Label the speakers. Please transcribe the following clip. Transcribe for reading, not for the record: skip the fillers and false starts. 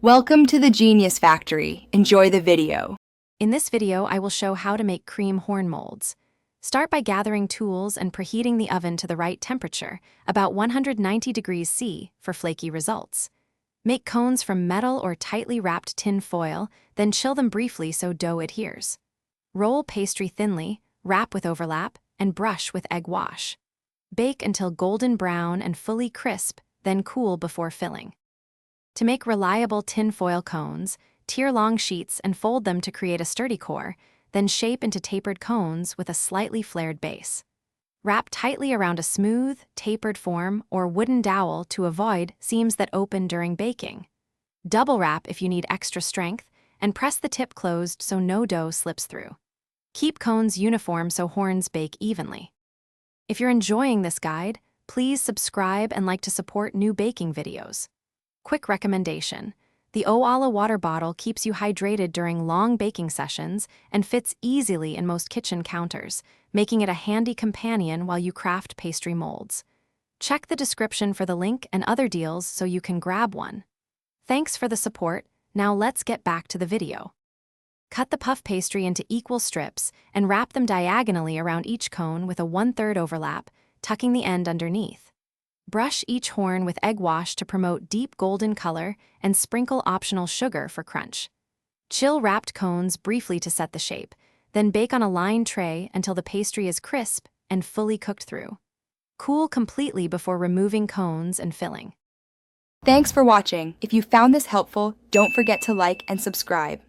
Speaker 1: Welcome to the Genius Factory. Enjoy the video.
Speaker 2: In this video, I will show how to make cream horn molds. Start by gathering tools and preheating the oven to the right temperature, about 190 degrees C, for flaky results. Make cones from metal or tightly wrapped tin foil, then chill them briefly so dough adheres. Roll pastry thinly, wrap with overlap, and brush with egg wash. Bake until golden brown and fully crisp, then cool before filling. To make reliable tin foil cones, tear long sheets and fold them to create a sturdy core, then shape into tapered cones with a slightly flared base. Wrap tightly around a smooth, tapered form or wooden dowel to avoid seams that open during baking. Double wrap if you need extra strength, and press the tip closed so no dough slips through. Keep cones uniform so horns bake evenly. If you're enjoying this guide, please subscribe and like to support new baking videos. Quick recommendation: the Owala water bottle keeps you hydrated during long baking sessions and fits easily in most kitchen counters, making it a handy companion while you craft pastry molds. Check the description for the link and other deals so you can grab one. Thanks for the support. Now let's get back to the video. Cut the puff pastry into equal strips and wrap them diagonally around each cone with a 1/3 overlap, tucking the end underneath. Brush each horn with egg wash to promote deep golden color and sprinkle optional sugar for crunch. Chill wrapped cones briefly to set the shape, then bake on a lined tray until the pastry is crisp and fully cooked through. Cool completely before removing cones and filling.
Speaker 1: Thanks for watching. If you found this helpful, don't forget to like and subscribe.